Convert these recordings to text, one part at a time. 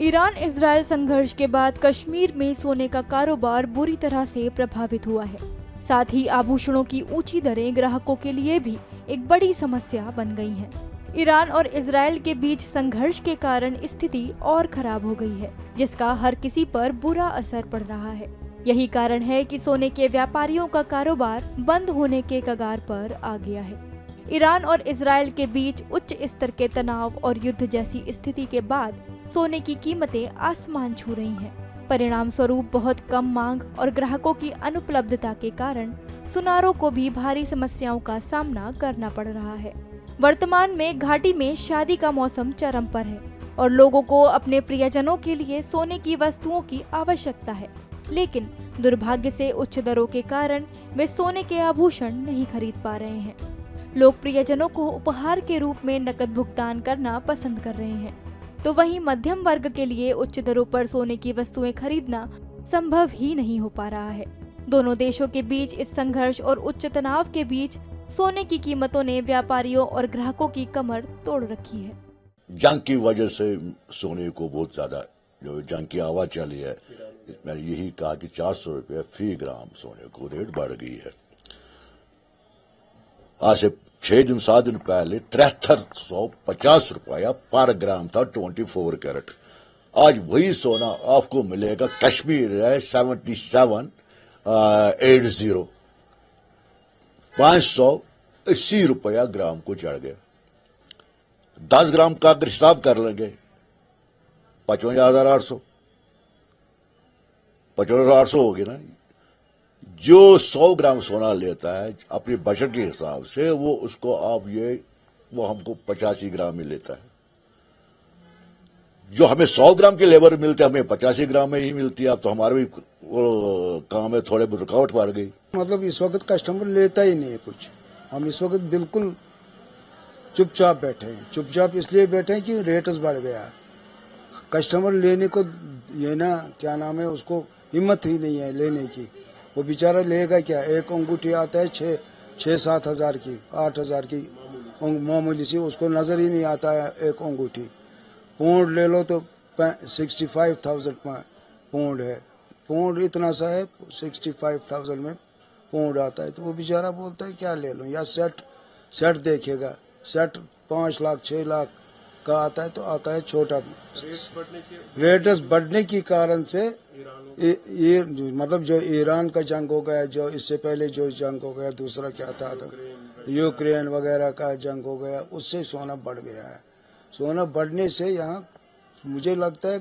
Iran Israel संघर्ष के बाद कश्मीर में सोने का कारोबार बुरी तरह से प्रभावित हुआ है। साथ ही आभूषणों की ऊंची दरें ग्राहकों के लिए भी एक बड़ी समस्या बन गई हैं। ईरान और इजराइल के बीच संघर्ष के कारण स्थिति और खराब हो गई है, जिसका हर किसी पर बुरा असर पड़ रहा है। यही कारण है कि सोने के व्यापारियों का कारोबार बंद होने के कगार पर आ गया है। ईरान और इजराइल के बीच उच्च स्तर के तनाव और युद्ध जैसी स्थिति के बाद सोने की कीमतें आसमान छू रही हैं। परिणाम स्वरूप बहुत कम मांग और ग्राहकों की अनुपलब्धता के कारण सुनारों को भी भारी समस्याओं का सामना करना पड़ रहा है। वर्तमान में घाटी में शादी का मौसम चरम पर है और लोगों को अपने प्रियजनों के लिए सोने की वस्तुओं की आवश्यकता है, लेकिन दुर्भाग्य से उच्च दरों के कारण वे सोने के आभूषण नहीं खरीद पा रहे हैं। लोग प्रियजनों को उपहार के रूप में नकद भुगतान करना पसंद कर रहे हैं, तो वहीं मध्यम वर्ग के लिए उच्च दरों पर सोने की वस्तुएं खरीदना संभव ही नहीं हो पा रहा है। दोनों देशों के बीच इस संघर्ष और उच्च तनाव के बीच सोने की कीमतों ने व्यापारियों और ग्राहकों की कमर तोड़ रखी है। जंग की वजह से सोने को बहुत ज्यादा जो जंग की आवाज चली है, मैंने यही कहा कि 400 रुपये फी ग्राम सोने को रेट बढ़ गई है। आज से 6-7 दिन पहले 7350 रुपया पर ग्राम था 24 कैरेट। आज वही सोना आपको मिलेगा, कश्मीर है 7780, 580 रुपया ग्राम को चढ़ गया। 10 ग्राम का अगर हिसाब कर लेंगे 55,800 हो गया ना। जो 100 ग्राम सोना लेता है अपनी बजट के हिसाब से, वो उसको आप वो हमको 85 ग्राम में लेता है। जो हमें 100 ग्राम के लेबर मिलते हैं, हमें 85 ग्राम में ही मिलती है। अब तो हमारे भी काम में थोड़े रुकावट पड़ गई। मतलब इस वक्त कस्टमर लेता ही नहीं है कुछ। हम इस वक्त बिल्कुल चुपचाप बैठे हैं। चुपचाप इसलिए बैठे हैं कि रेट्स बढ़ गया। कस्टमर लेने को ये ना क्या नाम है, उसको हिम्मत ही नहीं है लेने की। वो बेचारा लेगा क्या? एक अंगूठी आता है 6-7 हजार की, 8 हजार की मामूली सी, उसको नजर ही नहीं आता है एक अंगूठी। पौंड ले लो तो 65,000 पौंड है। पौंड इतना सा है, 65,000 में पौंड आता है। तो वो बेचारा बोलता है क्या ले लूं, या सेट देखेगा। सेट 5 लाख 6 लाख का आता है, तो आता है छोटा। रेट्स बढ़ने के कारण से ये मतलब जो ईरान का जंग हो गया, जो इससे पहले जो जंग हो गया, दूसरा क्या था यूक्रेन वगैरह का जंग हो गया, उससे सोना बढ़ गया है। सोना बढ़ने से यहाँ मुझे लगता है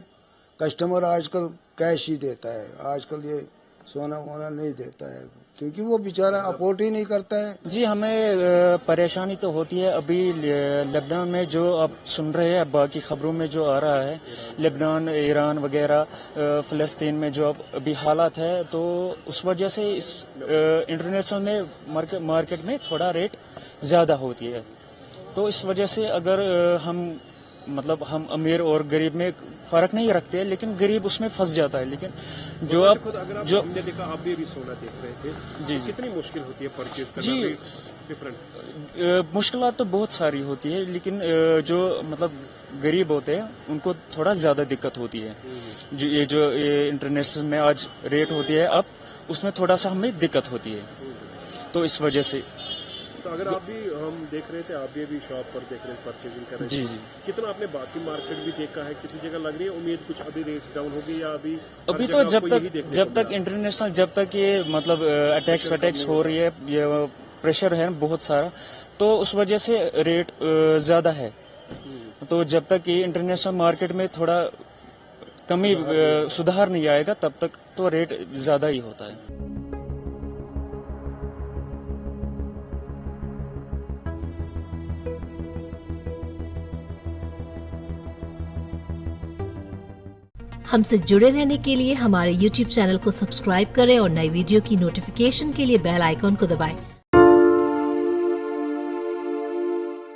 कस्टमर आजकल कैश ही देता है। आजकल ये सोना वोना नहीं देता है, क्योंकि वो बेचारा अफोर्ड ही नहीं करता है। जी, हमें परेशानी तो होती है। अभी लेबनान में जो आप सुन रहे हैं, बाकी खबरों में जो आ रहा है, लेबनान, ईरान वगैरह, फ़लस्तीन में जो अभी हालात है, तो उस वजह से इस इंटरनेशनल में मार्केट में थोड़ा रेट ज़्यादा होती है। तो इस वजह से अगर हम अमीर और गरीब में फर्क नहीं रखते हैं, लेकिन गरीब उसमें फंस जाता है। लेकिन जो आप जो हमने देखा, आप भी सोना देख रहे थे जी, कितनी मुश्किल होती है परचेज करना जी? डिफरेंट मुश्किलात तो बहुत सारी होती है, लेकिन जो गरीब होते हैं उनको थोड़ा ज्यादा दिक्कत होती है। जो इंटरनेशनल में आज रेट होती है, अब उसमें थोड़ा सा हमें दिक्कत होती है। तो इस वजह से तो अगर आप भी, हम देख रहे थे, आप भी अभी शॉप पर देख रहे हैं, परचेजिंग कर रहे हैं जी, कितना आपने बाकी मार्केट भी देखा है? किसी जगह लग रही है उम्मीद कुछ अभी रेट डाउन होगी, या अभी तो जब तक इंटरनेशनल, जब तक ये अटैक्स हो रही है, ये प्रेशर है बहुत सारा, तो उस वजह से रेट ज्यादा है। तो जब तक ये इंटरनेशनल मार्केट में थोड़ा कमी सुधार नहीं आएगा, तब तक तो रेट ज्यादा ही होता है। हमसे जुड़े रहने के लिए हमारे YouTube चैनल को सब्सक्राइब करें और नई वीडियो की नोटिफिकेशन के लिए बेल आइकॉन को दबाएं।